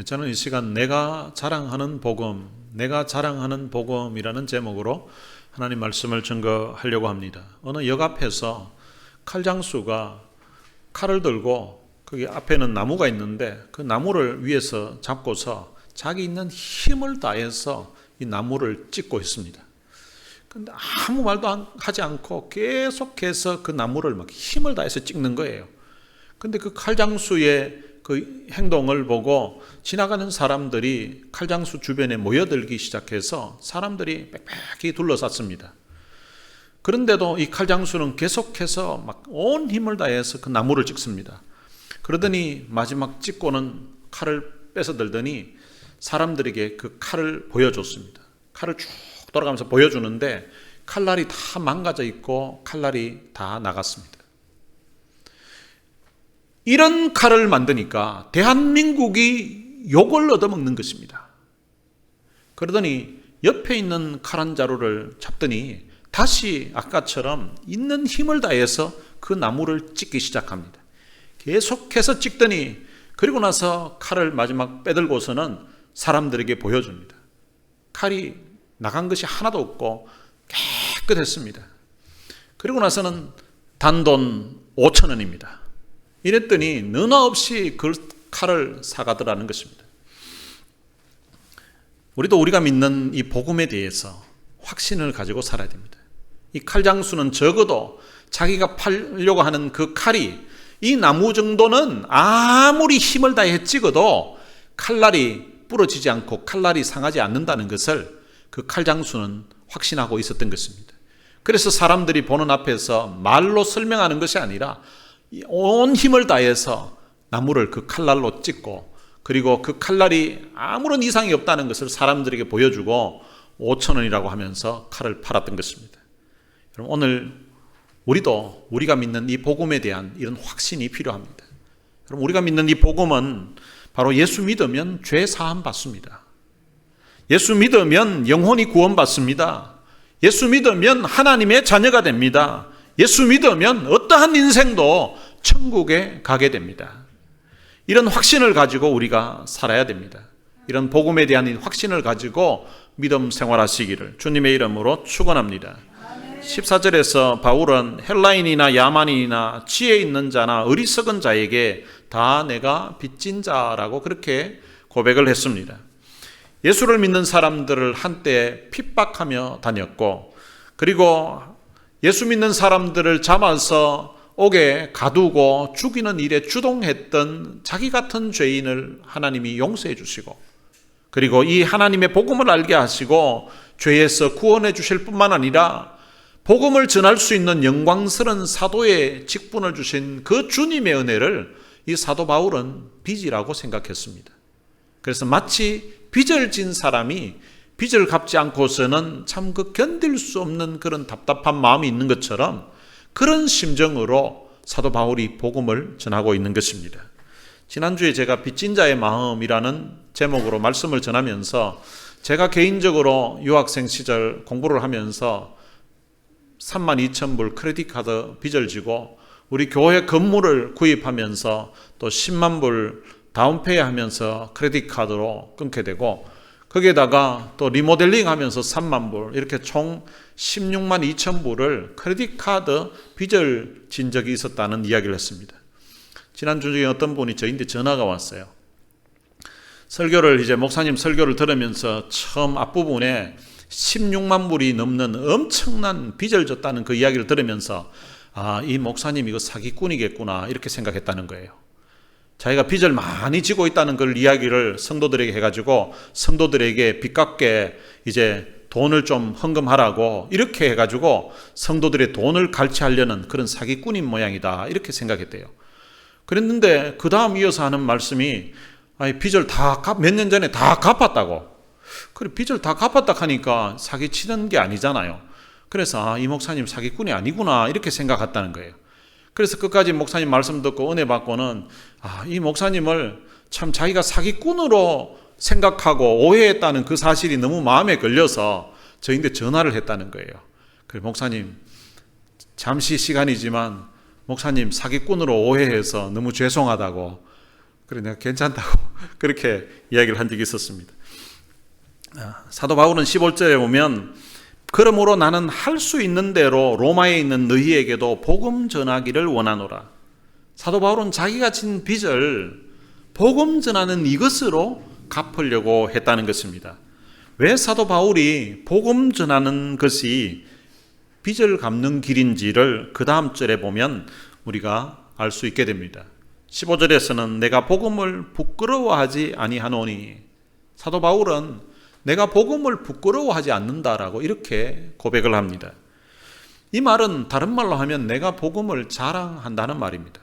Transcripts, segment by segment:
저는 이 시간 내가 자랑하는 복음이라는 제목으로 하나님 말씀을 증거하려고 합니다. 어느 역 앞에서 칼장수가 칼을 들고 거기 앞에는 나무가 있는데 그 나무를 위에서 잡고서 자기 있는 힘을 다해서 이 나무를 찢고 있습니다. 그런데 아무 말도 하지 않고 계속해서 그 나무를 막 힘을 다해서 찍는 거예요. 근데 그 칼장수의 그 행동을 보고 지나가는 사람들이 칼장수 주변에 모여들기 시작해서 사람들이 빽빽히 둘러쌌습니다. 그런데도 이 칼장수는 계속해서 막 온 힘을 다해서 그 나무를 찍습니다. 그러더니 마지막 찍고는 칼을 뺏어들더니 사람들에게 그 칼을 보여줬습니다. 칼을 쭉 돌아가면서 보여주는데 칼날이 다 망가져 있고 칼날이 다 나갔습니다. 이런 칼을 만드니까 대한민국이 욕을 얻어먹는 것입니다. 그러더니 옆에 있는 칼 한 자루를 잡더니 다시 아까처럼 있는 힘을 다해서 그 나무를 찍기 시작합니다. 계속해서 찍더니 그리고 나서 칼을 마지막 빼들고서는 사람들에게 보여줍니다. 칼이 나간 것이 하나도 없고 깨끗했습니다. 그리고 나서는 단돈 5,000원입니다. 이랬더니 너나 없이 그 칼을 사가더라는 것입니다. 우리도 우리가 믿는 이 복음에 대해서 확신을 가지고 살아야 됩니다. 이 칼장수는 적어도 자기가 팔려고 하는 그 칼이 이 나무 정도는 아무리 힘을 다해 찍어도 칼날이 부러지지 않고 칼날이 상하지 않는다는 것을 그 칼장수는 확신하고 있었던 것입니다. 그래서 사람들이 보는 앞에서 말로 설명하는 것이 아니라 온 힘을 다해서 나무를 그 칼날로 찍고 그리고 그 칼날이 아무런 이상이 없다는 것을 사람들에게 보여주고 5,000원이라고 하면서 칼을 팔았던 것입니다. 여러분, 오늘 우리도 우리가 믿는 이 복음에 대한 이런 확신이 필요합니다. 여러분, 우리가 믿는 이 복음은 바로 예수 믿으면 죄 사함 받습니다. 예수 믿으면 영혼이 구원받습니다. 예수 믿으면 하나님의 자녀가 됩니다. 예수 믿으면 어떠한 인생도 천국에 가게 됩니다. 이런 확신을 가지고 우리가 살아야 됩니다. 이런 복음에 대한 확신을 가지고 믿음 생활하시기를 주님의 이름으로 축원합니다. 14절에서 바울은 헬라인이나 야만인이나 지혜 있는 자나 어리석은 자에게 다 내가 빚진 자라고 그렇게 고백을 했습니다. 예수를 믿는 사람들을 한때 핍박하며 다녔고 그리고 예수 믿는 사람들을 잡아서 옥에 가두고 죽이는 일에 주동했던 자기 같은 죄인을 하나님이 용서해 주시고 그리고 이 하나님의 복음을 알게 하시고 죄에서 구원해 주실 뿐만 아니라 복음을 전할 수 있는 영광스러운 사도의 직분을 주신 그 주님의 은혜를 이 사도 바울은 빚이라고 생각했습니다. 그래서 마치 빚을 진 사람이 빚을 갚지 않고서는 참 그 견딜 수 없는 그런 답답한 마음이 있는 것처럼 그런 심정으로 사도 바울이 복음을 전하고 있는 것입니다. 지난주에 제가 빚진 자의 마음이라는 제목으로 말씀을 전하면서 제가 개인적으로 유학생 시절 공부를 하면서 32,000불 크레딧 카드 빚을 지고 우리 교회 건물을 구입하면서 또 10만 불 다운페이 하면서 크레딧 카드로 끊게 되고 거기에다가 또 리모델링 하면서 3만 불 이렇게 총 16만 2천 불을 크레딧 카드 빚을 진 적이 있었다는 이야기를 했습니다. 지난주 중에 어떤 분이 저희한테 전화가 왔어요. 목사님 설교를 들으면서 처음 앞부분에 16만 불이 넘는 엄청난 빚을 졌다는 그 이야기를 들으면서 이 목사님 이거 사기꾼이겠구나 이렇게 생각했다는 거예요. 자기가 빚을 많이 지고 있다는 걸 이야기를 성도들에게 해가지고 성도들에게 빚 갚게 이제 돈을 좀 헌금하라고 이렇게 해가지고 성도들의 돈을 갈취하려는 그런 사기꾼인 모양이다 이렇게 생각했대요. 그랬는데 그 다음 이어서 하는 말씀이 빚을 몇 년 전에 다 갚았다고. 그래 빚을 다 갚았다 하니까 사기치는 게 아니잖아요. 그래서 이 목사님 사기꾼이 아니구나 이렇게 생각했다는 거예요. 그래서 끝까지 목사님 말씀 듣고 은혜 받고는 이 목사님을 참 자기가 사기꾼으로 생각하고 오해했다는 그 사실이 너무 마음에 걸려서 저희한테 전화를 했다는 거예요. 그래 목사님 잠시 시간이지만 목사님 사기꾼으로 오해해서 너무 죄송하다고 그래 내가 괜찮다고 그렇게 이야기를 한 적이 있었습니다. 사도 바울은 15절에 보면 그러므로 나는 할 수 있는 대로 로마에 있는 너희에게도 복음 전하기를 원하노라. 사도 바울은 자기가 진 빚을 복음 전하는 이것으로 갚으려고 했다는 것입니다. 왜 사도 바울이 복음 전하는 것이 빚을 갚는 길인지를 그 다음 절에 보면 우리가 알 수 있게 됩니다. 15절에서는 내가 복음을 부끄러워하지 아니하노니, 사도 바울은 내가 복음을 부끄러워하지 않는다라고 이렇게 고백을 합니다. 이 말은 다른 말로 하면 내가 복음을 자랑한다는 말입니다.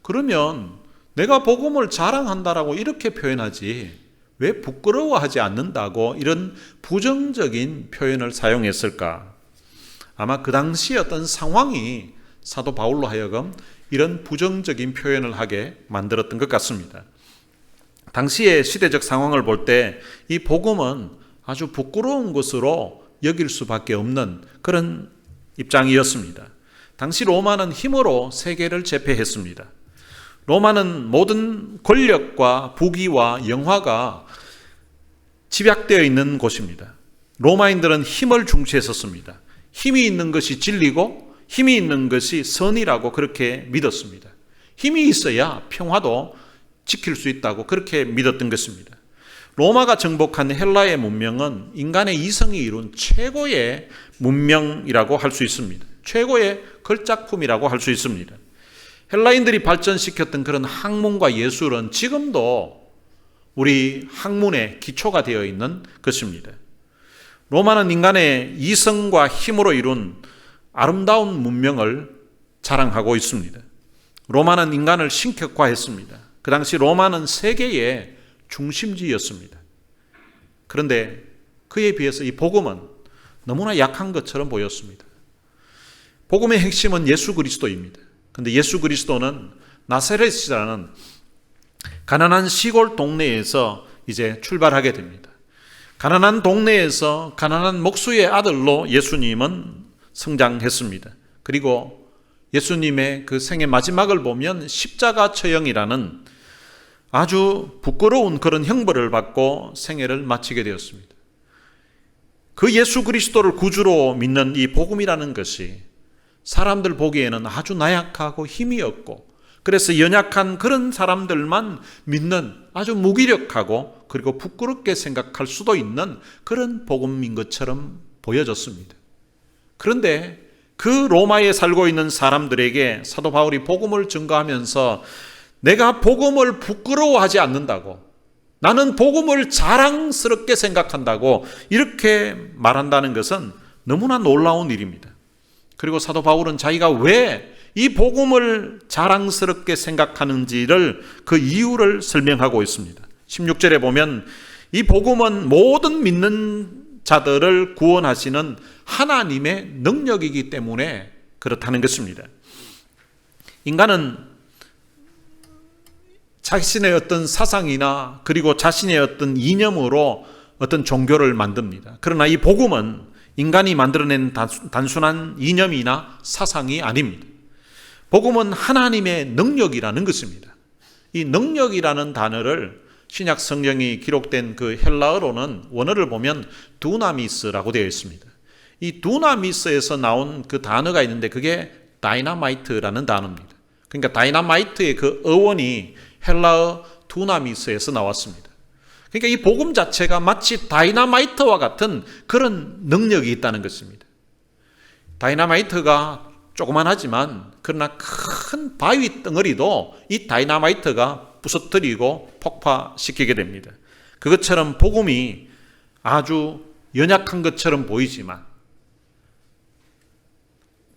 그러면 내가 복음을 자랑한다라고 이렇게 표현하지 왜 부끄러워하지 않는다고 이런 부정적인 표현을 사용했을까? 아마 그 당시 어떤 상황이 사도 바울로 하여금 이런 부정적인 표현을 하게 만들었던 것 같습니다. 당시의 시대적 상황을 볼 때 이 복음은 아주 부끄러운 것으로 여길 수밖에 없는 그런 입장이었습니다. 당시 로마는 힘으로 세계를 제패했습니다. 로마는 모든 권력과 부귀와 영화가 집약되어 있는 곳입니다. 로마인들은 힘을 중시했었습니다. 힘이 있는 것이 진리고 힘이 있는 것이 선이라고 그렇게 믿었습니다. 힘이 있어야 평화도 지킬 수 있다고 그렇게 믿었던 것입니다. 로마가 정복한 헬라의 문명은 인간의 이성이 이룬 최고의 문명이라고 할 수 있습니다. 최고의 걸작품이라고 할 수 있습니다. 헬라인들이 발전시켰던 그런 학문과 예술은 지금도 우리 학문의 기초가 되어 있는 것입니다. 로마는 인간의 이성과 힘으로 이룬 아름다운 문명을 자랑하고 있습니다. 로마는 인간을 신격화했습니다. 그 당시 로마는 세계의 중심지였습니다. 그런데 그에 비해서 이 복음은 너무나 약한 것처럼 보였습니다. 복음의 핵심은 예수 그리스도입니다. 그런데 예수 그리스도는 나사렛이라는 가난한 시골 동네에서 이제 출발하게 됩니다. 가난한 동네에서 가난한 목수의 아들로 예수님은 성장했습니다. 그리고 예수님의 그 생의 마지막을 보면 십자가 처형이라는 아주 부끄러운 그런 형벌을 받고 생애를 마치게 되었습니다. 그 예수 그리스도를 구주로 믿는 이 복음이라는 것이 사람들 보기에는 아주 나약하고 힘이 없고, 그래서 연약한 그런 사람들만 믿는 아주 무기력하고 그리고 부끄럽게 생각할 수도 있는 그런 복음인 것처럼 보여졌습니다. 그런데 그 로마에 살고 있는 사람들에게 사도 바울이 복음을 증거하면서 내가 복음을 부끄러워하지 않는다고, 나는 복음을 자랑스럽게 생각한다고 이렇게 말한다는 것은 너무나 놀라운 일입니다. 그리고 사도 바울은 자기가 왜 이 복음을 자랑스럽게 생각하는지를 그 이유를 설명하고 있습니다. 16절에 보면 이 복음은 모든 믿는 자들을 구원하시는 하나님의 능력이기 때문에 그렇다는 것입니다. 인간은 자신의 어떤 사상이나 그리고 자신의 어떤 이념으로 어떤 종교를 만듭니다. 그러나 이 복음은 인간이 만들어낸 단순한 이념이나 사상이 아닙니다. 복음은 하나님의 능력이라는 것입니다. 이 능력이라는 단어를 신약 성경이 기록된 그 헬라어로는 원어를 보면 두나미스라고 되어 있습니다. 이 두나미스에서 나온 그 단어가 있는데 그게 다이나마이트라는 단어입니다. 그러니까 다이나마이트의 그 어원이 헬라어 두나미스에서 나왔습니다. 그러니까 이 복음 자체가 마치 다이나마이트와 같은 그런 능력이 있다는 것입니다. 다이나마이트가 조그만하지만 그러나 큰 바위 덩어리도 이 다이나마이트가 부서뜨리고 폭파시키게 됩니다. 그것처럼 복음이 아주 연약한 것처럼 보이지만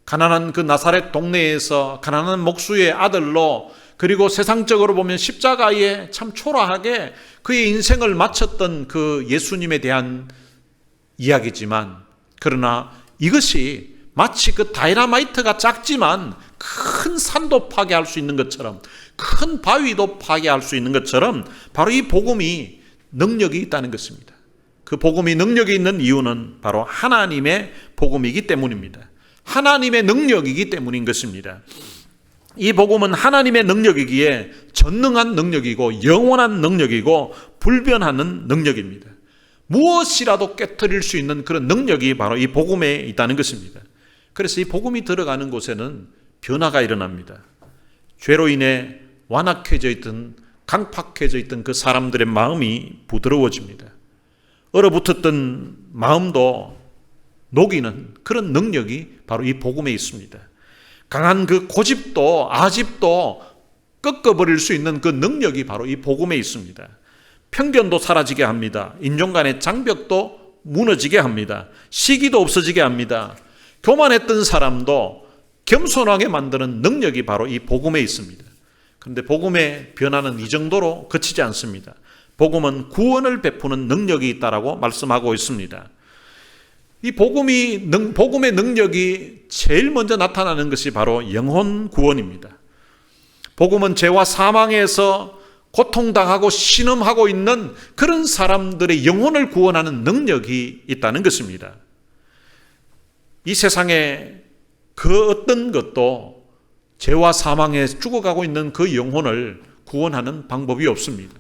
가난한 그 나사렛 동네에서 가난한 목수의 아들로, 그리고 세상적으로 보면 십자가에 참 초라하게 그의 인생을 마쳤던 그 예수님에 대한 이야기지만, 그러나 이것이 마치 그 다이나마이트가 작지만 큰 산도 파괴할 수 있는 것처럼, 큰 바위도 파괴할 수 있는 것처럼 바로 이 복음이 능력이 있다는 것입니다. 그 복음이 능력이 있는 이유는 바로 하나님의 복음이기 때문입니다. 하나님의 능력이기 때문인 것입니다. 이 복음은 하나님의 능력이기에 전능한 능력이고 영원한 능력이고 불변하는 능력입니다. 무엇이라도 깨트릴 수 있는 그런 능력이 바로 이 복음에 있다는 것입니다. 그래서 이 복음이 들어가는 곳에는 변화가 일어납니다. 죄로 인해 완악해져 있던, 강팍해져 있던 그 사람들의 마음이 부드러워집니다. 얼어붙었던 마음도 녹이는 그런 능력이 바로 이 복음에 있습니다. 강한 그 고집도 아집도 꺾어버릴 수 있는 그 능력이 바로 이 복음에 있습니다. 편견도 사라지게 합니다. 인종 간의 장벽도 무너지게 합니다. 시기도 없어지게 합니다. 교만했던 사람도 겸손하게 만드는 능력이 바로 이 복음에 있습니다. 그런데 복음의 변화는 이 정도로 그치지 않습니다. 복음은 구원을 베푸는 능력이 있다라고 말씀하고 있습니다. 이 복음의 능력이 제일 먼저 나타나는 것이 바로 영혼 구원입니다. 복음은 죄와 사망에서 고통당하고 신음하고 있는 그런 사람들의 영혼을 구원하는 능력이 있다는 것입니다. 이 세상에 그 어떤 것도 죄와 사망에 죽어가고 있는 그 영혼을 구원하는 방법이 없습니다.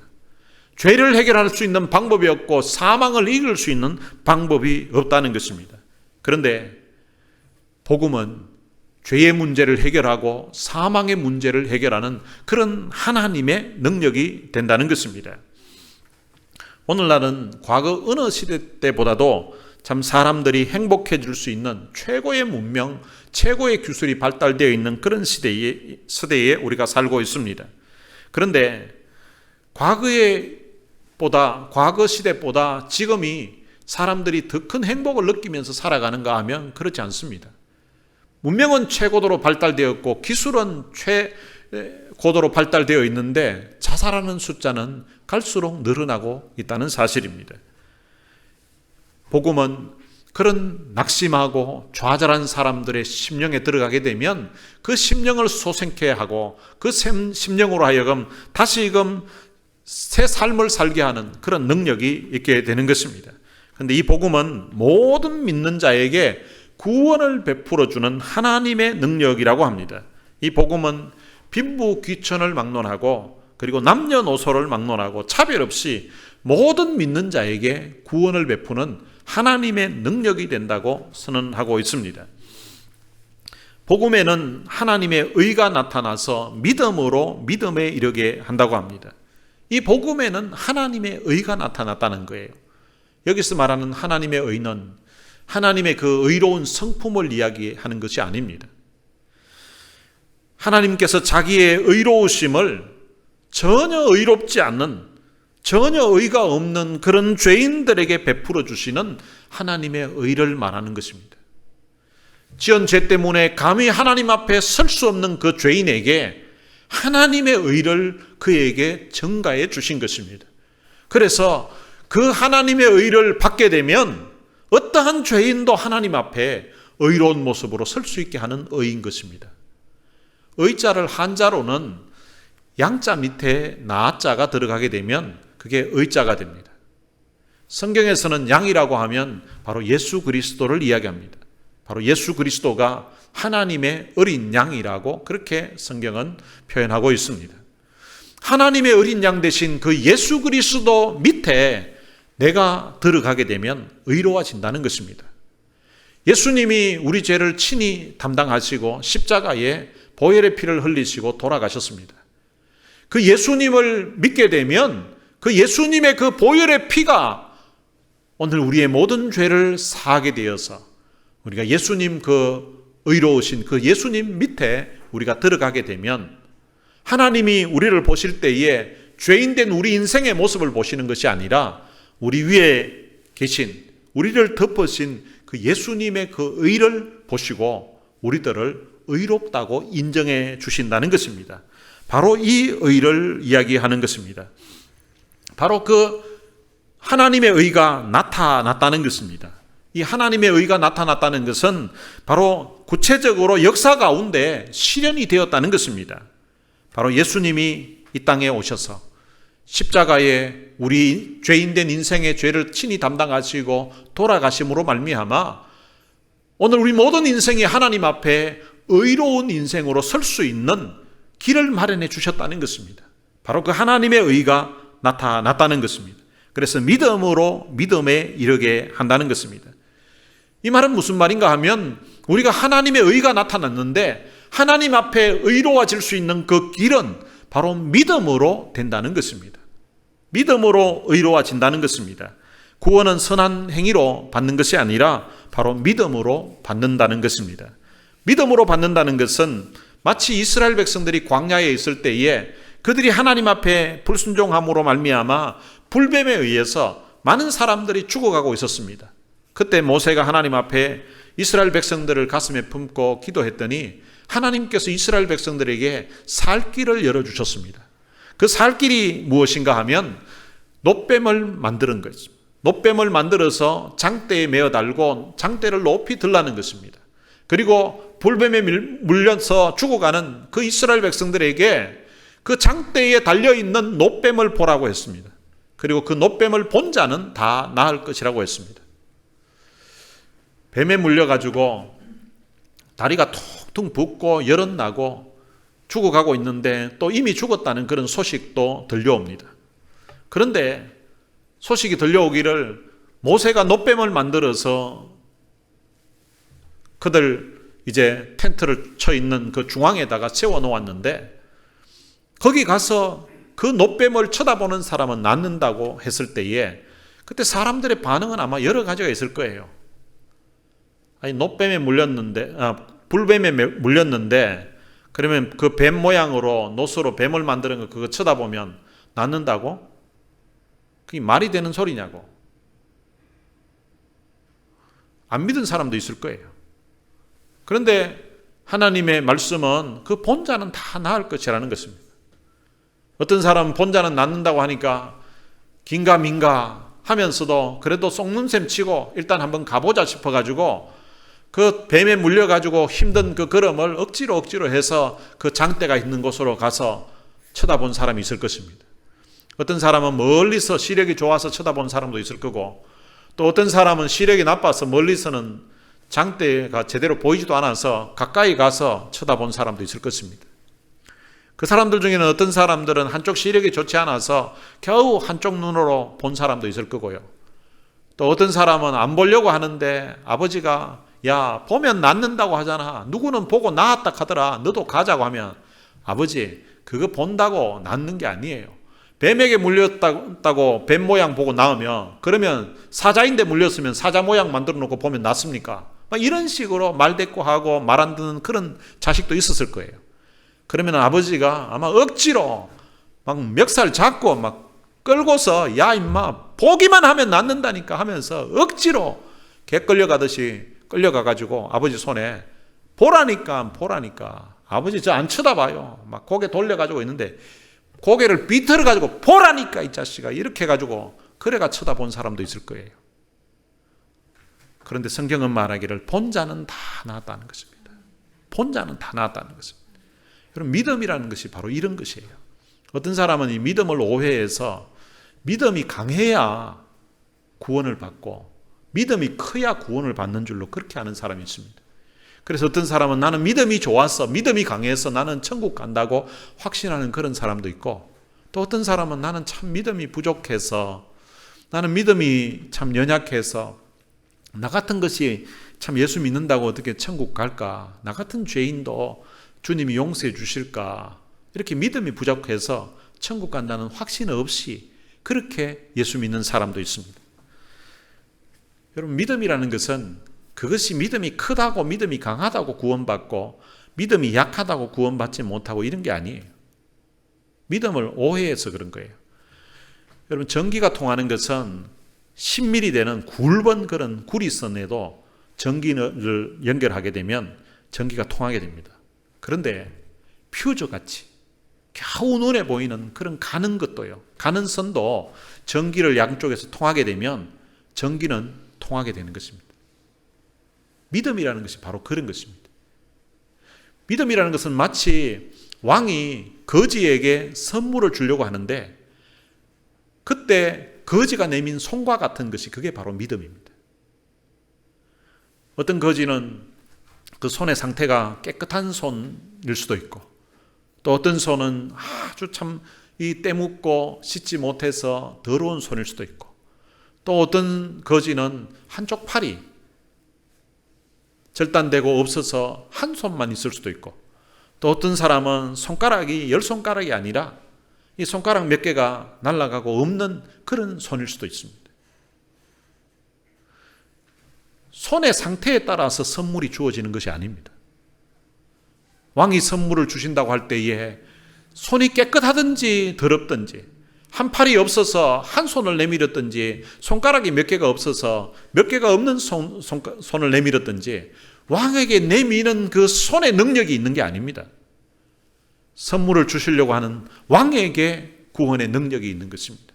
죄를 해결할 수 있는 방법이 없고 사망을 이길 수 있는 방법이 없다는 것입니다. 그런데 복음은 죄의 문제를 해결하고 사망의 문제를 해결하는 그런 하나님의 능력이 된다는 것입니다. 오늘날은 과거 어느 시대 때보다도 참 사람들이 행복해질 수 있는 최고의 문명, 최고의 기술이 발달되어 있는 그런 시대에 우리가 살고 있습니다. 그런데 과거 시대보다 지금이 사람들이 더 큰 행복을 느끼면서 살아가는가 하면 그렇지 않습니다. 문명은 최고도로 발달되었고 기술은 최고도로 발달되어 있는데 자살하는 숫자는 갈수록 늘어나고 있다는 사실입니다. 복음은 그런 낙심하고 좌절한 사람들의 심령에 들어가게 되면 그 심령을 소생케 하고 그 심령으로 하여금 다시금 새 삶을 살게 하는 그런 능력이 있게 되는 것입니다. 그런데 이 복음은 모든 믿는 자에게 구원을 베풀어주는 하나님의 능력이라고 합니다. 이 복음은 빈부 귀천을 막론하고 그리고 남녀노소를 막론하고 차별 없이 모든 믿는 자에게 구원을 베푸는 하나님의 능력이 된다고 선언하고 있습니다. 복음에는 하나님의 의가 나타나서 믿음으로 믿음에 이르게 한다고 합니다. 이 복음에는 하나님의 의가 나타났다는 거예요. 여기서 말하는 하나님의 의는 하나님의 그 의로운 성품을 이야기하는 것이 아닙니다. 하나님께서 자기의 의로우심을 전혀 의롭지 않는, 전혀 의가 없는 그런 죄인들에게 베풀어 주시는 하나님의 의를 말하는 것입니다. 지은 죄 때문에 감히 하나님 앞에 설 수 없는 그 죄인에게 하나님의 의를 그에게 전가해 주신 것입니다. 그래서 그 하나님의 의를 받게 되면 어떠한 죄인도 하나님 앞에 의로운 모습으로 설 수 있게 하는 의인 것입니다. 의자를 한자로는 양자 밑에 나자가 들어가게 되면 그게 의자가 됩니다. 성경에서는 양이라고 하면 바로 예수 그리스도를 이야기합니다. 바로 예수 그리스도가 하나님의 어린 양이라고 그렇게 성경은 표현하고 있습니다. 하나님의 어린 양 대신 그 예수 그리스도 밑에 내가 들어가게 되면 의로워진다는 것입니다. 예수님이 우리 죄를 친히 담당하시고 십자가에 보혈의 피를 흘리시고 돌아가셨습니다. 그 예수님을 믿게 되면 그 예수님의 그 보혈의 피가 오늘 우리의 모든 죄를 사하게 되어서 우리가 예수님 그 의로우신 그 예수님 밑에 우리가 들어가게 되면 하나님이 우리를 보실 때에 죄인된 우리 인생의 모습을 보시는 것이 아니라 우리 위에 계신 우리를 덮으신 그 예수님의 그 의를 보시고 우리들을 의롭다고 인정해 주신다는 것입니다. 바로 이 의를 이야기하는 것입니다. 바로 그 하나님의 의가 나타났다는 것입니다. 이 하나님의 의가 나타났다는 것은 바로 구체적으로 역사 가운데 실현이 되었다는 것입니다. 바로 예수님이 이 땅에 오셔서 십자가에 우리 죄인된 인생의 죄를 친히 담당하시고 돌아가심으로 말미암아 오늘 우리 모든 인생이 하나님 앞에 의로운 인생으로 설 수 있는 길을 마련해 주셨다는 것입니다. 바로 그 하나님의 의가 나타났다는 것입니다. 그래서 믿음으로 믿음에 이르게 한다는 것입니다. 이 말은 무슨 말인가 하면 우리가 하나님의 의가 나타났는데 하나님 앞에 의로워질 수 있는 그 길은 바로 믿음으로 된다는 것입니다. 믿음으로 의로워진다는 것입니다. 구원은 선한 행위로 받는 것이 아니라 바로 믿음으로 받는다는 것입니다. 믿음으로 받는다는 것은 마치 이스라엘 백성들이 광야에 있을 때에 그들이 하나님 앞에 불순종함으로 말미암아 불뱀에 의해서 많은 사람들이 죽어가고 있었습니다. 그때 모세가 하나님 앞에 이스라엘 백성들을 가슴에 품고 기도했더니 하나님께서 이스라엘 백성들에게 살 길을 열어주셨습니다. 그 살 길이 무엇인가 하면 놋뱀을 만드는 것입니다. 놋뱀을 만들어서 장대에 메어 달고 장대를 높이 들라는 것입니다. 그리고 불뱀에 물려서 죽어가는 그 이스라엘 백성들에게 그 장대에 달려있는 놋뱀을 보라고 했습니다. 그리고 그 놋뱀을 본 자는 다 나을 것이라고 했습니다. 뱀에 물려가지고 다리가 퉁퉁 붓고 열은 나고 죽어가고 있는데 또 이미 죽었다는 그런 소식도 들려옵니다. 그런데 소식이 들려오기를 모세가 놋뱀을 만들어서 그들 이제 텐트를 쳐 있는 그 중앙에다가 세워 놓았는데 거기 가서 그 놋뱀을 쳐다보는 사람은 낫는다고 했을 때에 그때 사람들의 반응은 아마 여러 가지가 있을 거예요. 아니 놋뱀에 물렸는데 불뱀에 물렸는데 그러면 그 뱀 모양으로 놋으로 뱀을 만드는 거 그거 쳐다보면 낫는다고? 그게 말이 되는 소리냐고. 안 믿은 사람도 있을 거예요. 그런데 하나님의 말씀은 그 본자는 다 나을 것이라는 것입니다. 어떤 사람은 본자는 낫는다고 하니까 긴가민가 하면서도 그래도 속는 셈 치고 일단 한번 가보자 싶어가지고 그 뱀에 물려가지고 힘든 그 걸음을 억지로 해서 그 장대가 있는 곳으로 가서 쳐다본 사람이 있을 것입니다. 어떤 사람은 멀리서 시력이 좋아서 쳐다본 사람도 있을 거고 또 어떤 사람은 시력이 나빠서 멀리서는 장대가 제대로 보이지도 않아서 가까이 가서 쳐다본 사람도 있을 것입니다. 그 사람들 중에는 어떤 사람들은 한쪽 시력이 좋지 않아서 겨우 한쪽 눈으로 본 사람도 있을 거고요. 또 어떤 사람은 안 보려고 하는데 아버지가 야 보면 낫는다고 하잖아. 누구는 보고 나았다 하더라. 너도 가자고 하면 아버지 그거 본다고 낫는 게 아니에요. 뱀에게 물렸다고 뱀 모양 보고 나으면 그러면 사자인데 물렸으면 사자 모양 만들어 놓고 보면 낫습니까? 이런 식으로 말대꾸하고 말 안 듣는 그런 자식도 있었을 거예요. 그러면 아버지가 아마 억지로 막 멱살 잡고 막 끌고서 야 임마 보기만 하면 낫는다니까 하면서 억지로 개 끌려가듯이 끌려가가지고 아버지 손에 보라니까 아버지 저 안 쳐다봐요. 막 고개 돌려가지고 있는데 고개를 비틀어가지고 보라니까 이 자식아 이렇게 해가지고 그래가 쳐다본 사람도 있을 거예요. 그런데 성경은 말하기를 본자는 다 나았다는 것입니다. 본자는 다 나았다는 것입니다. 여러분 믿음이라는 것이 바로 이런 것이에요. 어떤 사람은 이 믿음을 오해해서 믿음이 강해야 구원을 받고 믿음이 커야 구원을 받는 줄로 그렇게 하는 사람이 있습니다. 그래서 어떤 사람은 나는 믿음이 좋았어, 믿음이 강해서 나는 천국 간다고 확신하는 그런 사람도 있고 또 어떤 사람은 나는 참 믿음이 부족해서 나는 믿음이 참 연약해서 나 같은 것이 참 예수 믿는다고 어떻게 천국 갈까? 나 같은 죄인도 주님이 용서해 주실까? 이렇게 믿음이 부족해서 천국 간다는 확신 없이 그렇게 예수 믿는 사람도 있습니다. 여러분 믿음이라는 것은 그것이 믿음이 크다고 믿음이 강하다고 구원받고 믿음이 약하다고 구원받지 못하고 이런 게 아니에요. 믿음을 오해해서 그런 거예요. 여러분 전기가 통하는 것은 10mm 되는 굵은 그런 구리선에도 전기를 연결하게 되면 전기가 통하게 됩니다. 그런데 퓨즈같이 겨우 눈에 보이는 그런 가는 것도요. 가는 선도 전기를 양쪽에서 통하게 되면 전기는 통하게 되는 것입니다. 믿음이라는 것이 바로 그런 것입니다. 믿음이라는 것은 마치 왕이 거지에게 선물을 주려고 하는데 그때 거지가 내민 손과 같은 것이 그게 바로 믿음입니다. 어떤 거지는 그 손의 상태가 깨끗한 손일 수도 있고 또 어떤 손은 아주 참 이 때묻고 씻지 못해서 더러운 손일 수도 있고, 또 어떤 거지는 한쪽 팔이 절단되고 없어서 한 손만 있을 수도 있고, 또 어떤 사람은 손가락이 10손가락이 아니라 이 손가락 몇 개가 날아가고 없는 그런 손일 수도 있습니다. 손의 상태에 따라서 선물이 주어지는 것이 아닙니다. 왕이 선물을 주신다고 할 때에 손이 깨끗하든지 더럽든지, 한 팔이 없어서 한 손을 내밀었든지, 손가락이 몇 개가 없어서 몇 개가 없는 손을 내밀었든지, 왕에게 내미는 그 손의 능력이 있는 게 아닙니다. 선물을 주시려고 하는 왕에게 구원의 능력이 있는 것입니다.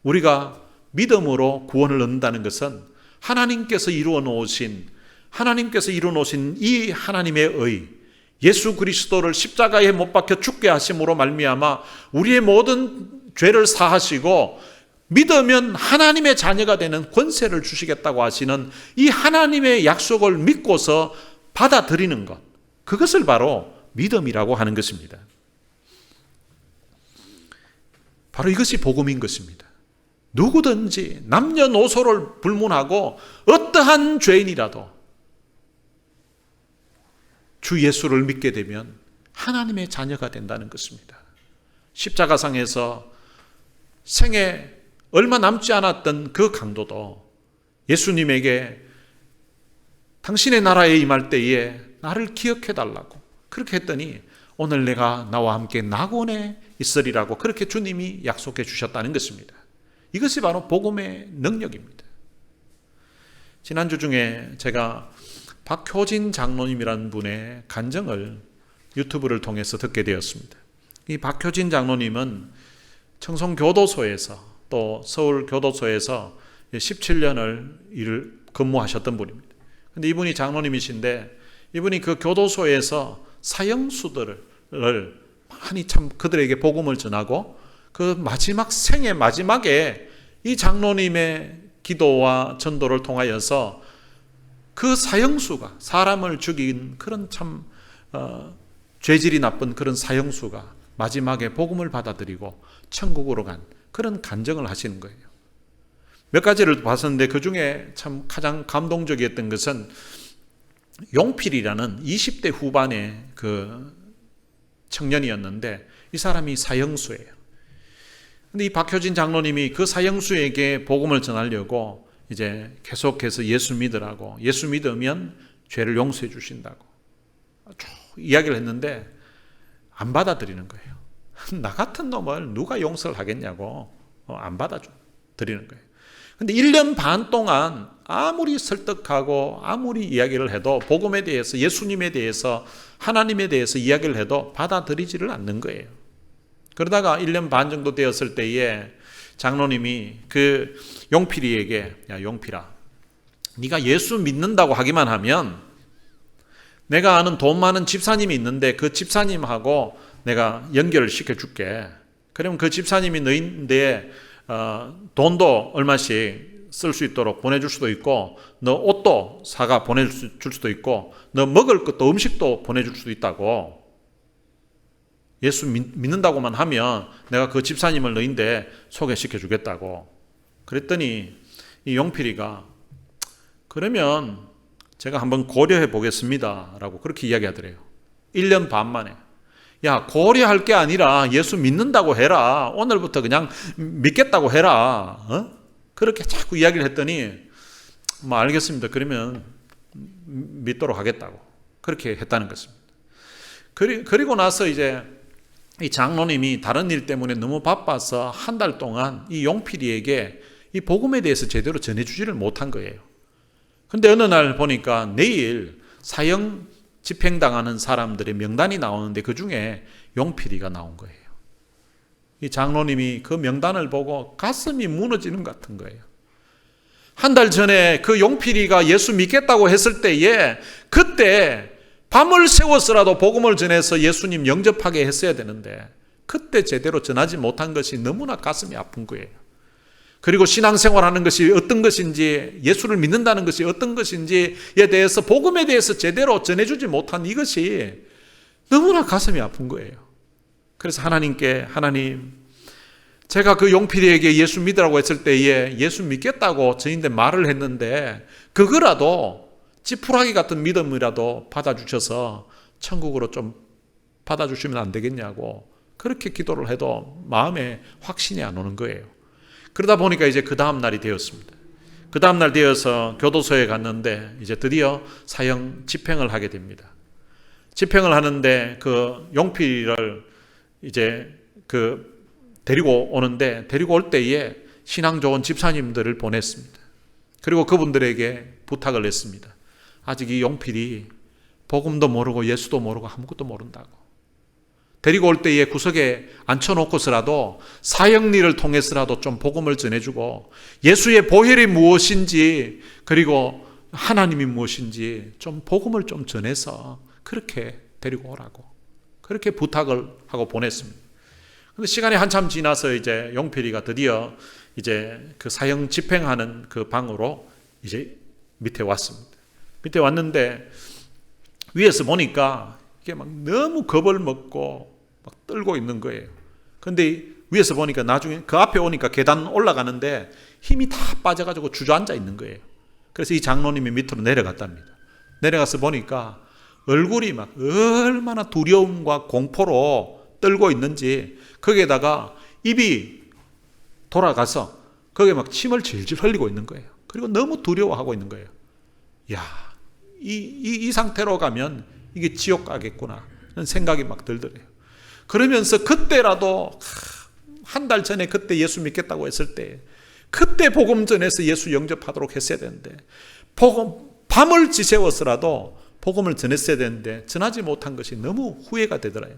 우리가 믿음으로 구원을 얻는다는 것은 하나님께서 이루어 놓으신 이 하나님의 의, 예수 그리스도를 십자가에 못 박혀 죽게 하심으로 말미암아 우리의 모든 죄를 사하시고 믿으면 하나님의 자녀가 되는 권세를 주시겠다고 하시는 이 하나님의 약속을 믿고서 받아들이는 것, 그것을 바로 믿음이라고 하는 것입니다. 바로 이것이 복음인 것입니다. 누구든지 남녀노소를 불문하고 어떠한 죄인이라도 주 예수를 믿게 되면 하나님의 자녀가 된다는 것입니다. 십자가상에서 생에 얼마 남지 않았던 그 강도도 예수님에게 당신의 나라에 임할 때에 나를 기억해 달라고 그렇게 했더니 오늘 내가 나와 함께 낙원에 있으리라고 그렇게 주님이 약속해 주셨다는 것입니다. 이것이 바로 복음의 능력입니다. 지난주 중에 제가 박효진 장로님이라는 분의 간증을 유튜브를 통해서 듣게 되었습니다. 이 박효진 장로님은 청송교도소에서 또 서울교도소에서 17년을 근무하셨던 분입니다. 그런데 이분이 장로님이신데 이분이 그 교도소에서 사형수들을 많이 참 그들에게 복음을 전하고 그 마지막 생의 마지막에 이 장로님의 기도와 전도를 통하여서 그 사형수가 사람을 죽인 그런 참 죄질이 나쁜 그런 사형수가 마지막에 복음을 받아들이고 천국으로 간 그런 간증을 하시는 거예요. 몇 가지를 봤었는데 그 중에 참 가장 감동적이었던 것은 용필이라는 20대 후반의 그 청년이었는데 이 사람이 사형수예요. 근데 이 박효진 장로님이 그 사형수에게 복음을 전하려고 이제 계속해서 예수 믿으라고, 예수 믿으면 죄를 용서해 주신다고 쭉 이야기를 했는데 안 받아들이는 거예요. 나 같은 놈을 누가 용서를 하겠냐고 안 받아들이는 거예요. 근데 1년 반 동안 아무리 설득하고 아무리 이야기를 해도 복음에 대해서, 예수님에 대해서, 하나님에 대해서 이야기를 해도 받아들이지를 않는 거예요. 그러다가 1년 반 정도 되었을 때에 장로님이 그 용필이에게, 야 용필아, 네가 예수 믿는다고 하기만 하면 내가 아는 돈 많은 집사님이 있는데 그 집사님하고 내가 연결을 시켜줄게. 그러면 그 집사님이 너희인데 돈도 얼마씩 쓸 수 있도록 보내줄 수도 있고, 너 옷도 사가 보내줄 수도 있고, 너 먹을 것도 음식도 보내줄 수도 있다고. 예수 믿는다고만 하면 내가 그 집사님을 너희인데 소개시켜 주겠다고. 그랬더니 이 용필이가 그러면 제가 한번 고려해 보겠습니다 라고 그렇게 이야기하더래요. 1년 반 만에. 야, 고려할 게 아니라 예수 믿는다고 해라. 오늘부터 그냥 믿겠다고 해라. 그렇게 자꾸 이야기를 했더니 뭐 알겠습니다. 그러면 믿도록 하겠다고 그렇게 했다는 것입니다. 그리고 나서 이제 이 장로님이 다른 일 때문에 너무 바빠서 한 달 동안 이 용필이에게 이 복음에 대해서 제대로 전해주지를 못한 거예요. 근데 어느 날 보니까 내일 사형 집행당하는 사람들의 명단이 나오는데 그 중에 용필이가 나온 거예요. 이 장로님이 그 명단을 보고 가슴이 무너지는 것 같은 거예요. 한 달 전에 그 용필이가 예수 믿겠다고 했을 때에 그때 밤을 새워서라도 복음을 전해서 예수님 영접하게 했어야 되는데 그때 제대로 전하지 못한 것이 너무나 가슴이 아픈 거예요. 그리고 신앙생활하는 것이 어떤 것인지, 예수를 믿는다는 것이 어떤 것인지에 대해서, 복음에 대해서 제대로 전해주지 못한 이것이 너무나 가슴이 아픈 거예요. 그래서 하나님께, 하나님, 제가 그 용필이에게 예수 믿으라고 했을 때에 예수 믿겠다고 저인데 말을 했는데 그거라도 지푸라기 같은 믿음이라도 받아주셔서 천국으로 좀 받아주시면 안 되겠냐고 그렇게 기도를 해도 마음에 확신이 안 오는 거예요. 그러다 보니까 이제 그 다음 날이 되었습니다. 그 다음 날 되어서 교도소에 갔는데 이제 드디어 사형 집행을 하게 됩니다. 집행을 하는데 그 용필이를 이제 데리고 오는데 데리고 올 때에 신앙 좋은 집사님들을 보냈습니다. 그리고 그분들에게 부탁을 했습니다. 아직 이 용필이 복음도 모르고 예수도 모르고 아무것도 모른다고. 데리고 올 때에 구석에 앉혀놓고서라도 사형리를 통해서라도 좀 복음을 전해주고 예수의 보혈이 무엇인지 그리고 하나님이 무엇인지 좀 복음을 좀 전해서 그렇게 데리고 오라고 그렇게 부탁을 하고 보냈습니다. 근데 시간이 한참 지나서 이제 용필이가 드디어 이제 그 사형 집행하는 그 방으로 이제 밑에 왔습니다. 밑에 왔는데 위에서 보니까 이게 막 너무 겁을 먹고 막 떨고 있는 거예요. 근데 위에서 보니까 나중에 그 앞에 오니까 계단 올라가는데 힘이 다 빠져가지고 주저앉아 있는 거예요. 그래서 이 장로님이 밑으로 내려갔답니다. 내려가서 보니까 얼굴이 막 얼마나 두려움과 공포로 떨고 있는지 거기에다가 입이 돌아가서 거기에 막 침을 질질 흘리고 있는 거예요. 그리고 너무 두려워하고 있는 거예요. 야, 이 상태로 가면 이게 지옥 가겠구나 하는 생각이 막 들더래요. 그러면서 그때라도 한 달 전에 그때 예수 믿겠다고 했을 때 그때 복음 전해서 예수 영접하도록 했어야 되는데 밤을 지새워서라도 복음을 전했어야 되는데 전하지 못한 것이 너무 후회가 되더라요.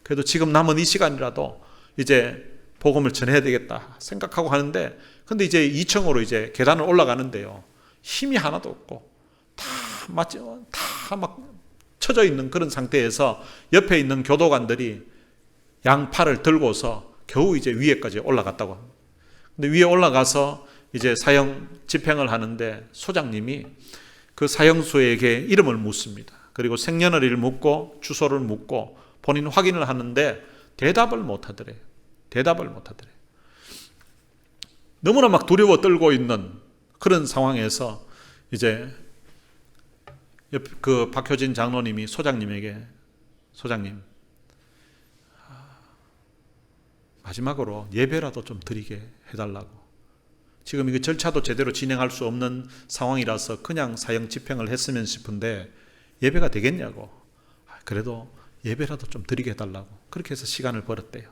그래도 지금 남은 이 시간이라도 이제 복음을 전해야 되겠다 생각하고 하는데 근데 이제 2층으로 이제 계단을 올라가는데요. 힘이 하나도 없고 다 막 쳐져 있는 그런 상태에서 옆에 있는 교도관들이 양팔을 들고서 겨우 이제 위에까지 올라갔다고 합니다. 근데 위에 올라가서 이제 사형 집행을 하는데 소장님이 그 사형수에게 이름을 묻습니다. 그리고 생년월일을 묻고 주소를 묻고 본인 확인을 하는데 대답을 못 하더래요. 너무나 막 두려워 떨고 있는 그런 상황에서 이제 그 박효진 장로님이 소장님에게 소장님 마지막으로 예배라도 좀 드리게 해달라고. 지금 이거 절차도 제대로 진행할 수 없는 상황이라서 그냥 사형 집행을 했으면 싶은데 예배가 되겠냐고. 그래도 예배라도 좀 드리게 해달라고. 그렇게 해서 시간을 벌었대요.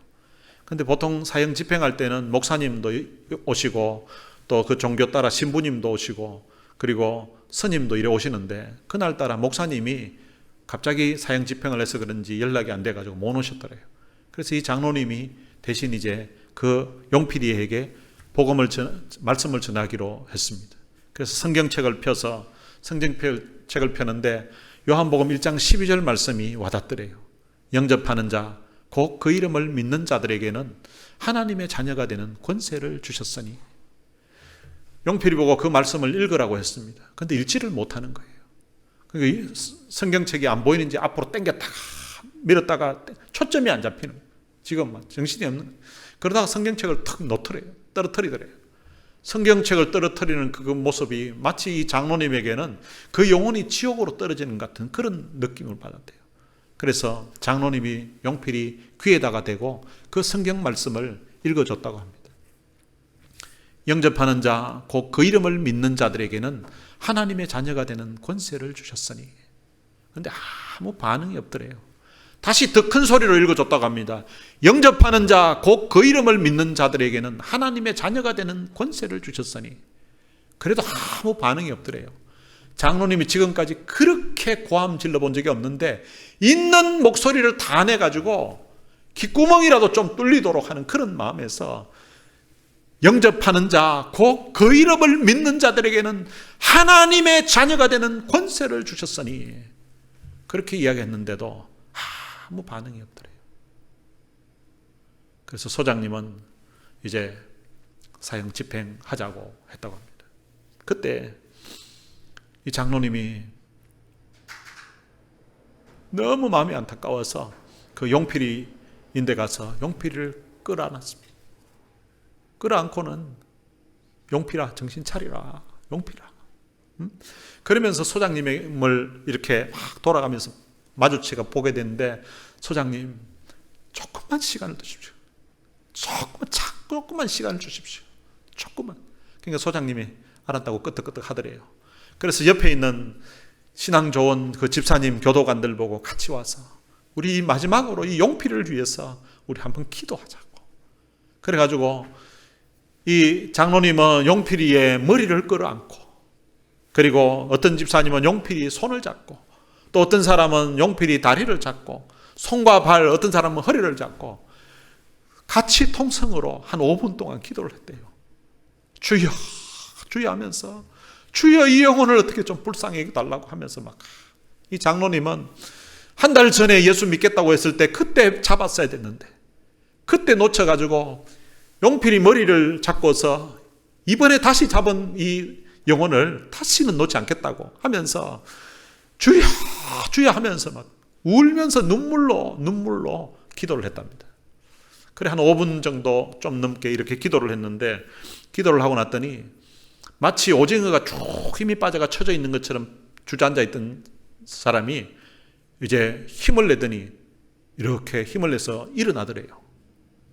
근데 보통 사형 집행할 때는 목사님도 오시고 또 그 종교 따라 신부님도 오시고 그리고 스님도 이래 오시는데 그날따라 목사님이 갑자기 사형 집행을 해서 그런지 연락이 안 돼가지고 못 오셨더래요. 그래서 이 장로님이 대신 이제 그 용필이에게 말씀을 전하기로 했습니다. 그래서 성경책을 펴서 성경책을 펴는데 요한복음 1장 12절 말씀이 와닿더래요. 영접하는 자, 곧 그 이름을 믿는 자들에게는 하나님의 자녀가 되는 권세를 주셨으니. 용필이 보고 그 말씀을 읽으라고 했습니다. 그런데 읽지를 못하는 거예요. 그러니까 성경책이 안 보이는지 앞으로 당겼다가 밀었다가 초점이 안 잡히는 거예요. 지금 정신이 없는 거예요. 그러다가 성경책을 탁 떨어뜨리더래요. 성경책을 떨어뜨리는 그 모습이 마치 이 장로님에게는 그 영혼이 지옥으로 떨어지는 같은 그런 느낌을 받았대요. 그래서 장로님이 용필이 귀에다가 대고 그 성경 말씀을 읽어줬다고 합니다. 영접하는 자, 곧 그 이름을 믿는 자들에게는 하나님의 자녀가 되는 권세를 주셨으니. 그런데 아무 반응이 없더래요. 다시 더 큰 소리로 읽어줬다고 합니다. 영접하는 자, 곧 그 이름을 믿는 자들에게는 하나님의 자녀가 되는 권세를 주셨으니. 그래도 아무 반응이 없더래요. 장로님이 지금까지 그렇게 고함 질러본 적이 없는데 있는 목소리를 다 내가지고 귓구멍이라도 좀 뚫리도록 하는 그런 마음에서 영접하는 자, 곧 그 이름을 믿는 자들에게는 하나님의 자녀가 되는 권세를 주셨으니. 그렇게 이야기했는데도 아무 반응이 없더래요. 그래서 소장님은 이제 사형 집행하자고 했다고 합니다. 그때 이 장로님이 너무 마음이 안타까워서 그 용필이 인데 가서 용필이를 끌어안았습니다. 끌어안고는 용필아 정신 차리라, 용필아. 그러면서 소장님을 이렇게 막 돌아가면서 마주치가 보게 됐는데, 소장님 조금만 시간을 주십시오. 조금만 시간을 주십시오. 조금만. 그러니까 소장님이 알았다고 끄떡끄떡 하더래요. 그래서 옆에 있는 신앙 좋은 그 집사님 교도관들 보고 같이 와서 우리 마지막으로 이 용필을 위해서 우리 한번 기도하자고. 그래가지고 이 장로님은 용필이의 머리를 끌어안고, 그리고 어떤 집사님은 용필이 손을 잡고, 또 어떤 사람은 용필이 다리를 잡고, 손과 발, 어떤 사람은 허리를 잡고 같이 통성으로 한 5분 동안 기도를 했대요. 주여, 주여 하면서, 주여 이 영혼을 어떻게 좀 불쌍히 달라고 하면서 막. 이 장로님은 한 달 전에 예수 믿겠다고 했을 때 그때 잡았어야 됐는데, 그때 놓쳐가지고 용필이 머리를 잡고서 이번에 다시 잡은 이 영혼을 다시는 놓지 않겠다고 하면서 주여, 주여 하면서 막 울면서 눈물로 기도를 했답니다. 그래 한 5분 정도 좀 넘게 이렇게 기도를 했는데, 기도를 하고 났더니 마치 오징어가 쭉 힘이 빠져가 쳐져 있는 것처럼 주저앉아 있던 사람이 이제 힘을 내더니 이렇게 힘을 내서 일어나더래요.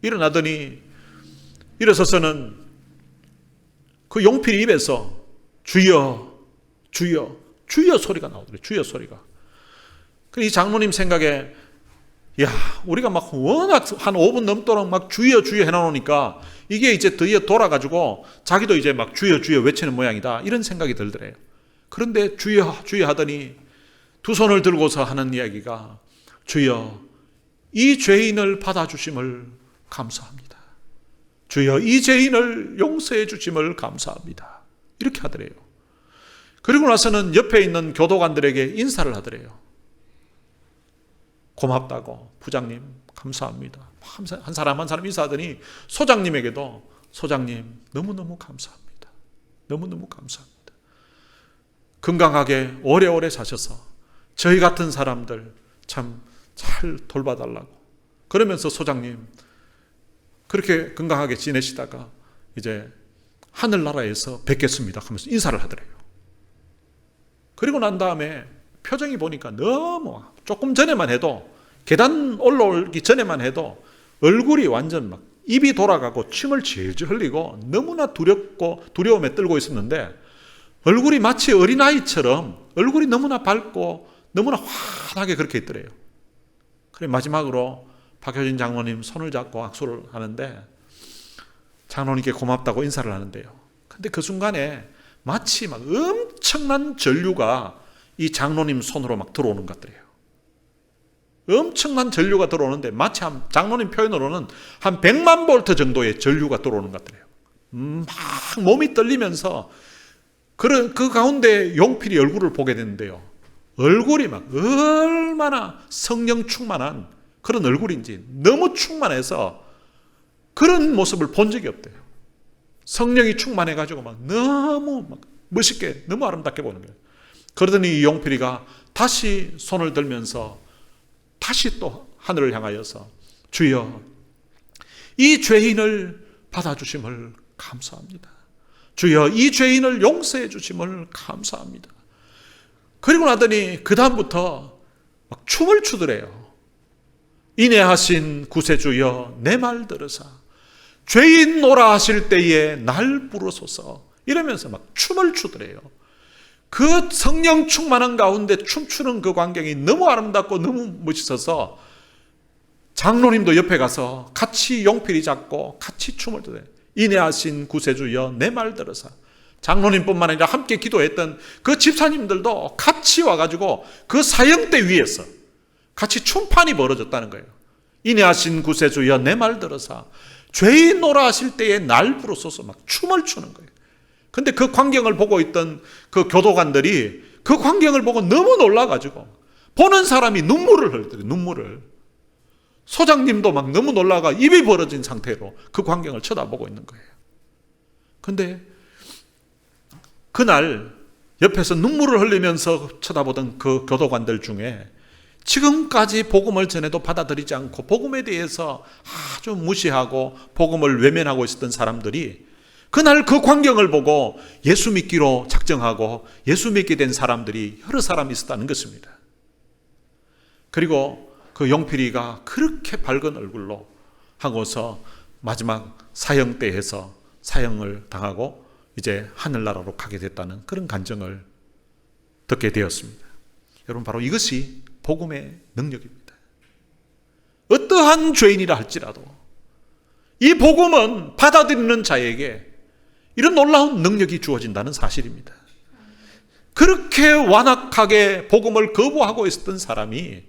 일어나더니 일어서서는 그 용필이 입에서 주여, 주여, 주여 소리가 나오더래요. 주여 소리가. 이 장로님 생각에, 야, 우리가 막 워낙 한 5분 넘도록 막 주여 주여 해놓으니까 이게 이제 드디어 돌아가지고 자기도 이제 막 주여 주여 외치는 모양이다, 이런 생각이 들더래요. 그런데 주여 주여 하더니 두 손을 들고서 하는 이야기가, 주여 이 죄인을 받아주심을 감사합니다. 주여 이 죄인을 용서해 주심을 감사합니다. 이렇게 하더래요. 그리고 나서는 옆에 있는 교도관들에게 인사를 하더래요. 고맙다고, 부장님 감사합니다. 한 사람 한 사람 인사하더니 소장님에게도, 소장님 너무너무 감사합니다. 너무너무 감사합니다. 건강하게 오래오래 사셔서 저희 같은 사람들 참 잘 돌봐달라고. 그러면서 소장님 그렇게 건강하게 지내시다가 이제 하늘나라에서 뵙겠습니다 하면서 인사를 하더래요. 그리고 난 다음에 표정이 보니까 너무, 조금 전에만 해도, 계단 올라오기 전에만 해도 얼굴이 완전 막 입이 돌아가고 침을 질질 흘리고 너무나 두렵고 두려움에 떨고 있었는데, 얼굴이 마치 어린아이처럼 얼굴이 너무나 밝고 너무나 환하게 그렇게 있더래요. 그래 마지막으로 박효진 장로님 손을 잡고 악수를 하는데, 장로님께 고맙다고 인사를 하는데요. 근데 그 순간에 마치 막 엄청난 전류가 이 장로님 손으로 막 들어오는 것 같더래요. 엄청난 전류가 들어오는데 마치 장로님 표현으로는 한 100만 볼트 정도의 전류가 들어오는 것 같더래요. 막 몸이 떨리면서 그 가운데 용필이 얼굴을 보게 되는데요. 얼굴이 막 얼마나 성령 충만한 그런 얼굴인지 너무 충만해서 그런 모습을 본 적이 없대요. 성령이 충만해가지고 막 너무 막 멋있게, 너무 아름답게 보는 거예요. 그러더니 이 용필이가 다시 손을 들면서 다시 또 하늘을 향하여서, 주여 이 죄인을 받아주심을 감사합니다. 주여 이 죄인을 용서해 주심을 감사합니다. 그리고 나더니 그 다음부터 막 춤을 추더래요. 인애하신 구세주여 내 말 들으사 죄인 오라 하실 때에 날 부르소서, 이러면서 막 춤을 추더래요. 그 성령 충만한 가운데 춤추는 그 광경이 너무 아름답고 너무 멋있어서 장로님도 옆에 가서 같이 용필이 잡고 같이 춤을 추더래요. 인애하신 구세주여 내 말 들으사. 장로님뿐만 아니라 함께 기도했던 그 집사님들도 같이 와가지고 그 사형대 위에서 같이 춤판이 벌어졌다는 거예요. 인애하신 구세주여 내 말 들으사 죄인 오라 하실 때에 날 부르소서, 막 춤을 추는 거예요. 근데 그 광경을 보고 있던 그 교도관들이 그 광경을 보고 너무 놀라가지고 보는 사람이 눈물을 흘리더래요. 눈물을. 소장님도 막 너무 놀라가 입이 벌어진 상태로 그 광경을 쳐다보고 있는 거예요. 근데 그날 옆에서 눈물을 흘리면서 쳐다보던 그 교도관들 중에 지금까지 복음을 전해도 받아들이지 않고 복음에 대해서 아주 무시하고 복음을 외면하고 있었던 사람들이 그날 그 광경을 보고 예수 믿기로 작정하고 예수 믿게 된 사람들이 여러 사람이 있었다는 것입니다. 그리고 그 용필이가 그렇게 밝은 얼굴로 하고서 마지막 사형 때에서 사형을 당하고 이제 하늘나라로 가게 됐다는 그런 간증을 듣게 되었습니다. 여러분, 바로 이것이 복음의 능력입니다. 어떠한 죄인이라 할지라도 이 복음은 받아들이는 자에게 이런 놀라운 능력이 주어진다는 사실입니다. 그렇게 완악하게 복음을 거부하고 있었던 사람이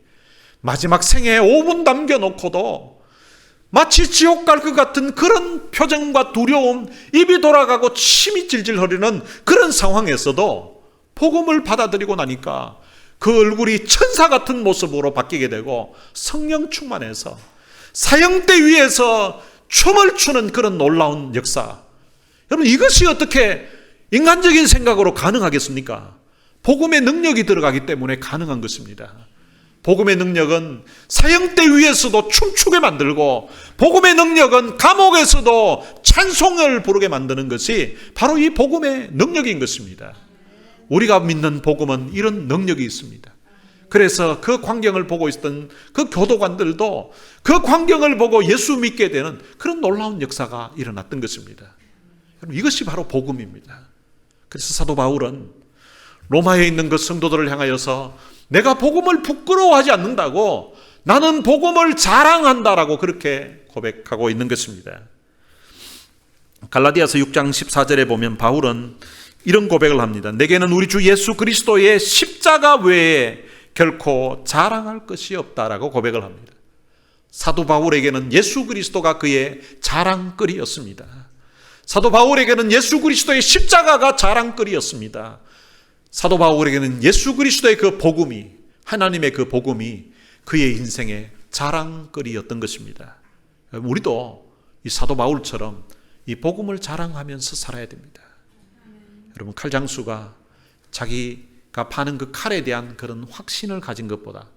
마지막 생에 5분 남겨놓고도 마치 지옥 갈 것 같은 그런 표정과 두려움, 입이 돌아가고 침이 질질 흐르는 그런 상황에서도 복음을 받아들이고 나니까 그 얼굴이 천사 같은 모습으로 바뀌게 되고 성령 충만해서 사형대 위에서 춤을 추는 그런 놀라운 역사. 여러분, 이것이 어떻게 인간적인 생각으로 가능하겠습니까? 복음의 능력이 들어가기 때문에 가능한 것입니다. 복음의 능력은 사형대 위에서도 춤추게 만들고 복음의 능력은 감옥에서도 찬송을 부르게 만드는 것이 바로 이 복음의 능력인 것입니다. 우리가 믿는 복음은 이런 능력이 있습니다. 그래서 그 광경을 보고 있었던 그 교도관들도 그 광경을 보고 예수 믿게 되는 그런 놀라운 역사가 일어났던 것입니다. 이것이 바로 복음입니다. 그래서 사도 바울은 로마에 있는 그 성도들을 향하여서 내가 복음을 부끄러워하지 않는다고, 나는 복음을 자랑한다라고 그렇게 고백하고 있는 것입니다. 갈라디아서 6장 14절에 보면 바울은 이런 고백을 합니다. 내게는 우리 주 예수 그리스도의 십자가 외에 결코 자랑할 것이 없다라고 고백을 합니다. 사도 바울에게는 예수 그리스도가 그의 자랑거리였습니다. 사도 바울에게는 예수 그리스도의 십자가가 자랑거리였습니다. 사도 바울에게는 예수 그리스도의 그 복음이, 하나님의 그 복음이 그의 인생의 자랑거리였던 것입니다. 우리도 이 사도 바울처럼 이 복음을 자랑하면서 살아야 됩니다. 여러분, 칼장수가 자기가 파는 그 칼에 대한 그런 확신을 가진 것보다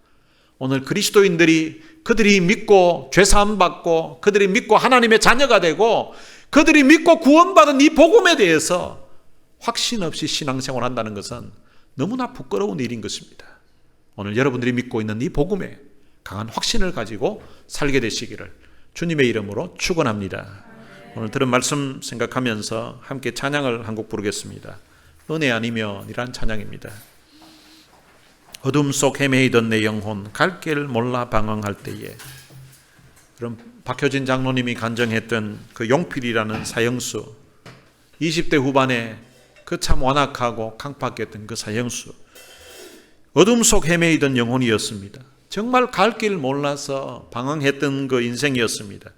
오늘 그리스도인들이 그들이 믿고 죄사함 받고 그들이 믿고 하나님의 자녀가 되고 그들이 믿고 구원받은 이 복음에 대해서 확신 없이 신앙생활을 한다는 것은 너무나 부끄러운 일인 것입니다. 오늘 여러분들이 믿고 있는 이 복음에 강한 확신을 가지고 살게 되시기를 주님의 이름으로 축원합니다. 오늘 들은 말씀 생각하면서 함께 찬양을 한 곡 부르겠습니다. 은혜 아니면이란 찬양입니다. 어둠 속 헤매이던 내 영혼 갈 길 몰라 방황할 때에, 그럼 박효진 장로님이 간증했던 그 용필이라는 사형수, 20대 후반에 그 참 완악하고 강팍했던 그 사형수, 어둠 속 헤매이던 영혼이었습니다. 정말 갈 길 몰라서 방황했던 그 인생이었습니다.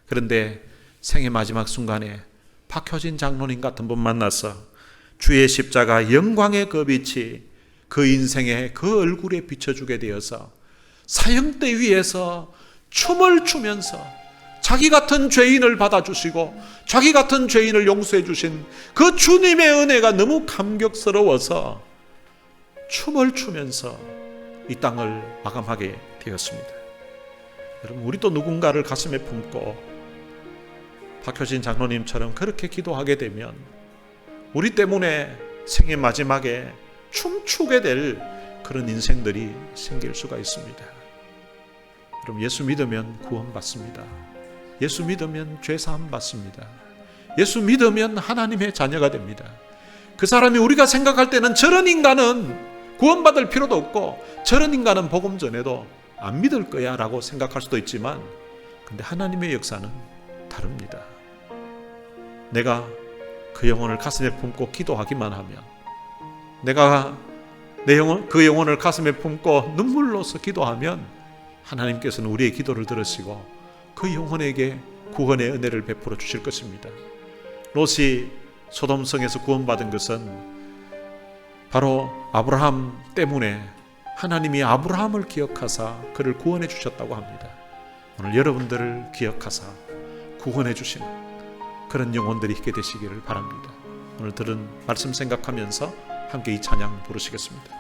그런데 생의 마지막 순간에 박효진 장로님 같은 분 만나서 주의 십자가 영광의 그 빛이 그 인생의 그 얼굴에 비춰주게 되어서 사형대 위에서 춤을 추면서 자기 같은 죄인을 받아주시고 자기 같은 죄인을 용서해 주신 그 주님의 은혜가 너무 감격스러워서 춤을 추면서 이 땅을 마감하게 되었습니다. 여러분, 우리도 누군가를 가슴에 품고 박효진 장로님처럼 그렇게 기도하게 되면 우리 때문에 생의 마지막에 춤추게 될 그런 인생들이 생길 수가 있습니다. 그럼 예수 믿으면 구원받습니다. 예수 믿으면 죄사함 받습니다. 예수 믿으면 하나님의 자녀가 됩니다. 그 사람이 우리가 생각할 때는 저런 인간은 구원받을 필요도 없고 저런 인간은 복음 전해도 안 믿을 거야 라고 생각할 수도 있지만, 근데 하나님의 역사는 다릅니다. 내가 그 영혼을 가슴에 품고 기도하기만 하면, 내가 그 영혼을 가슴에 품고 눈물로서 기도하면 하나님께서는 우리의 기도를 들으시고 그 영혼에게 구원의 은혜를 베풀어 주실 것입니다. 롯이 소돔성에서 구원받은 것은 바로 아브라함 때문에 하나님이 아브라함을 기억하사 그를 구원해 주셨다고 합니다. 오늘 여러분들을 기억하사 구원해 주시는 그런 영혼들이 있게 되시기를 바랍니다. 오늘 들은 말씀 생각하면서 함께 이 찬양 부르시겠습니다.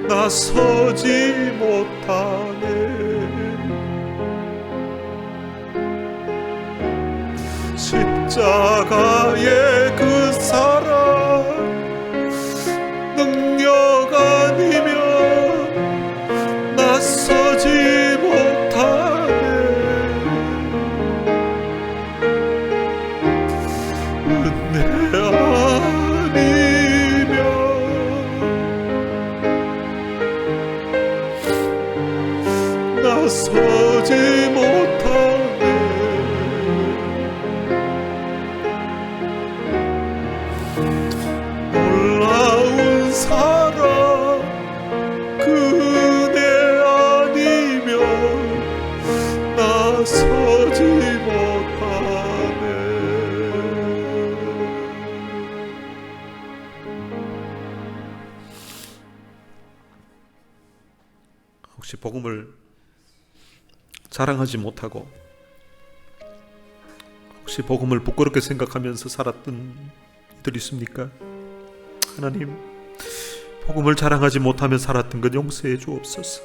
나서지 못하네. 십자가의 그 사랑 능력 아니면 나서지 못하네. 은혜 아니면 나서지 못하네. 놀라운 사랑 그 은혜 아니면 나서지 못하네. 혹시 복음을 자랑하지 못하고 혹시 복음을 부끄럽게 생각하면서 살았던 이들 있습니까? 하나님, 복음을 자랑하지 못하며 살았던 것 용서해 주옵소서.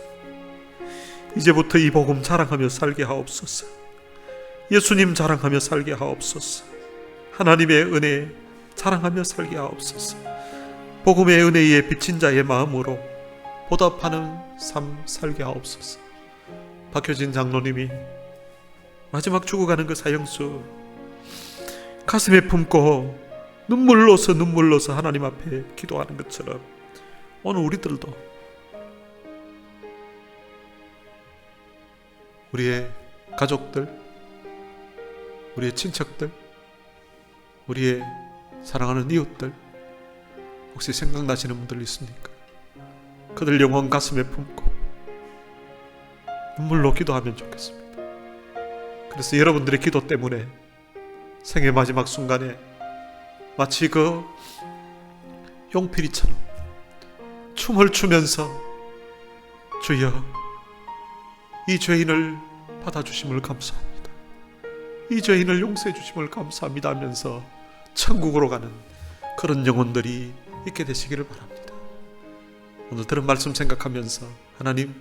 이제부터 이 복음 자랑하며 살게 하옵소서. 예수님 자랑하며 살게 하옵소서. 하나님의 은혜 자랑하며 살게 하옵소서. 복음의 은혜에 비친 자의 마음으로 보답하는 삶 살게 하옵소서. 박효진 장로님이 마지막 죽어가는 그 사형수 가슴에 품고 눈물로서 하나님 앞에 기도하는 것처럼 오늘 우리들도 우리의 가족들, 우리의 친척들, 우리의 사랑하는 이웃들 혹시 생각나시는 분들 있습니까? 그들 영혼 가슴에 품고 눈물로 기도하면 좋겠습니다. 그래서 여러분들의 기도 때문에 생의 마지막 순간에 마치 그 용필이처럼 춤을 추면서 주여 이 죄인을 받아주심을 감사합니다. 이 죄인을 용서해 주심을 감사합니다 하면서 천국으로 가는 그런 영혼들이 있게 되시기를 바랍니다. 오늘 들은 말씀 생각하면서 하나님,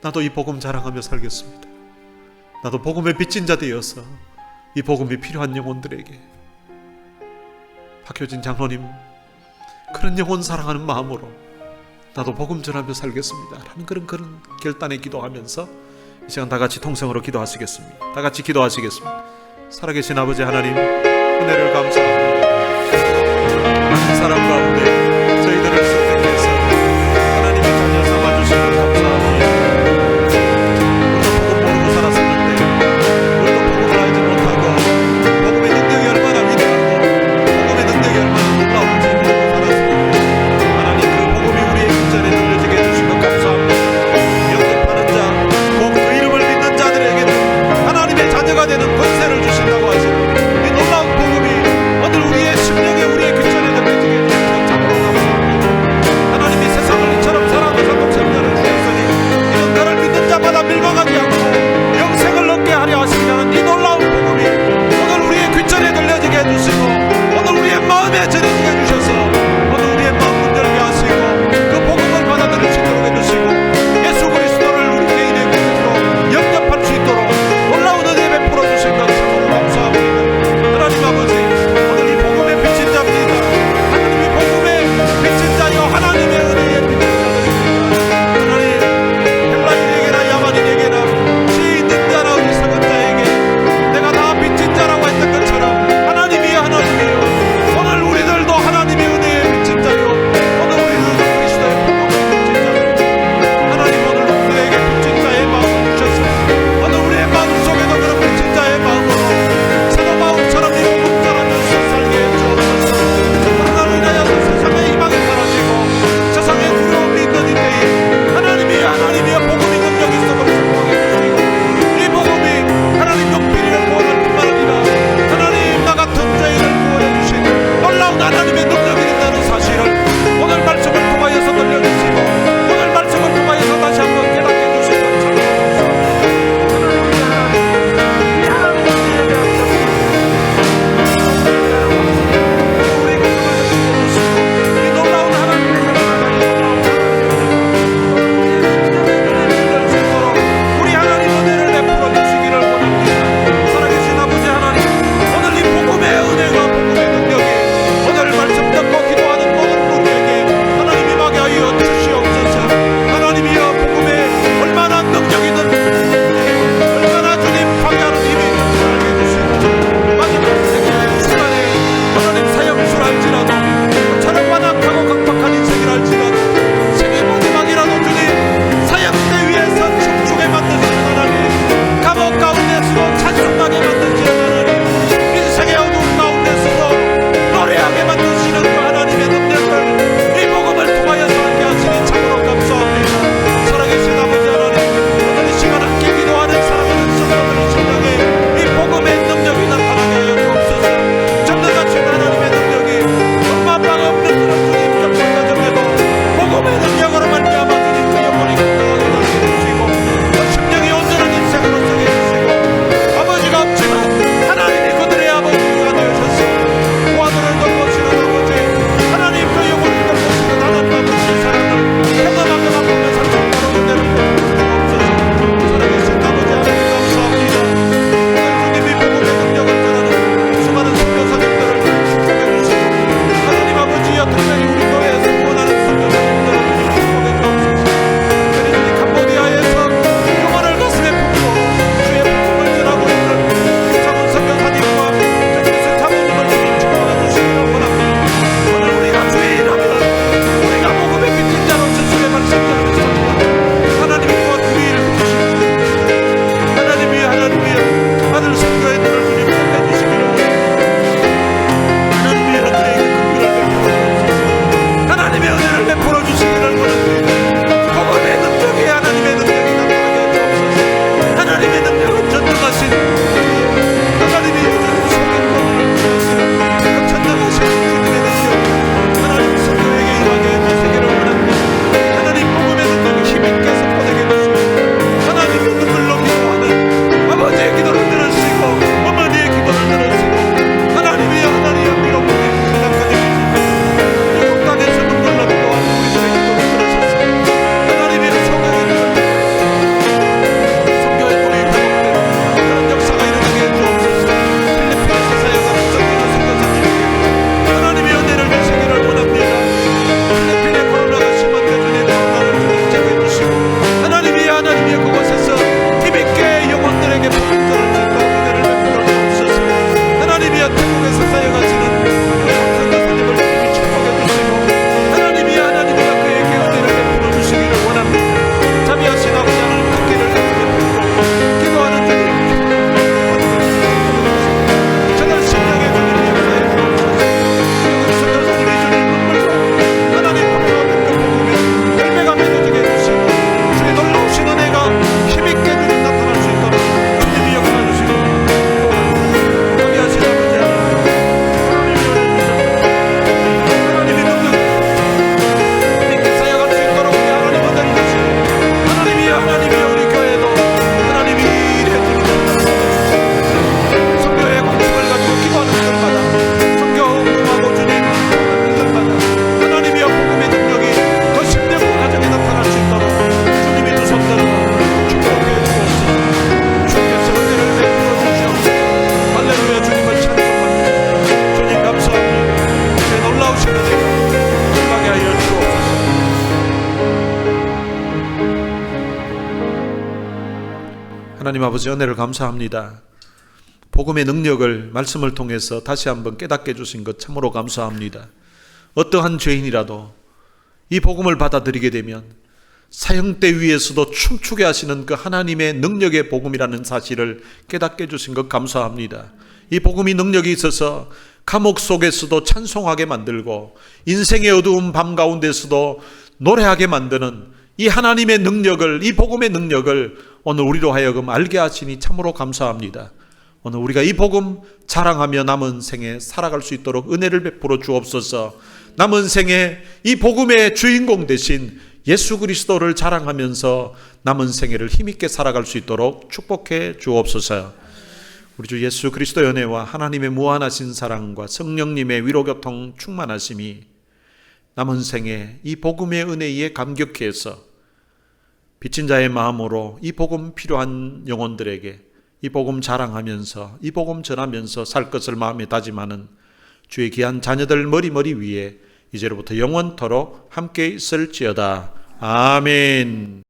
나도 이 복음 자랑하며 살겠습니다. 나도 복음에 빚진 자 되어서 이 복음이 필요한 영혼들에게 박효진 장로님 그런 영혼 사랑하는 마음으로 나도 복음 전하며 살겠습니다 라는 그런 결단에 기도하면서 이 시간 다 같이 통성으로 기도하시겠습니다. 다 같이 기도하시겠습니다. 살아계신 아버지 하나님, 은혜를 감사합니다. 많은 사람 가운데 저희들을 선택해서 하나님의 자녀 삼아주시는 감사합니다. 우리도 복음 모르고 살았었는데 우리도 복음을 알지 못하고 복음의 능력이 얼마나 위대하고 복음의 능력이 얼마나 놀라운지 모르고 살았습니다. 하나님, 그 복음이 우리의 귓전에 들려지게 해주신 것 감사합니다. 영접하는 자, 곧 그 이름을 믿는 자들에게는 하나님의 자녀가 되는 권세를 주신다고 하시는 이 놀라운 복음이 오늘 우리의 심령에 우리의 귓전에 들려지게 해주신 것 감사합니다. 하나님 아버지 은혜를 감사합니다. 복음의 능력을 말씀을 통해서 다시 한번 깨닫게 해주신 것 참으로 감사합니다. 어떠한 죄인이라도 이 복음을 받아들이게 되면 사형대 위에서도 춤추게 하시는 그 하나님의 능력의 복음이라는 사실을 깨닫게 해주신 것 감사합니다. 이 복음이 능력이 있어서 감옥 속에서도 찬송하게 만들고 인생의 어두운 밤 가운데서도 노래하게 만드는 이 하나님의 능력을, 이 복음의 능력을 오늘 우리로 하여금 알게 하시니 참으로 감사합니다. 오늘 우리가 이 복음 자랑하며 남은 생에 살아갈 수 있도록 은혜를 베풀어 주옵소서. 남은 생에 이 복음의 주인공 되신 예수 그리스도를 자랑하면서 남은 생애를 힘있게 살아갈 수 있도록 축복해 주옵소서. 우리 주 예수 그리스도의 은혜와 하나님의 무한하신 사랑과 성령님의 위로교통 충만하심이 남은 생에 이 복음의 은혜에 감격해서 빚진 자의 마음으로 이 복음 필요한 영혼들에게 이 복음 자랑하면서 이 복음 전하면서 살 것을 마음에 다짐하는 주의 귀한 자녀들 머리 위에 이제로부터 영원토록 함께 있을지어다. 아멘.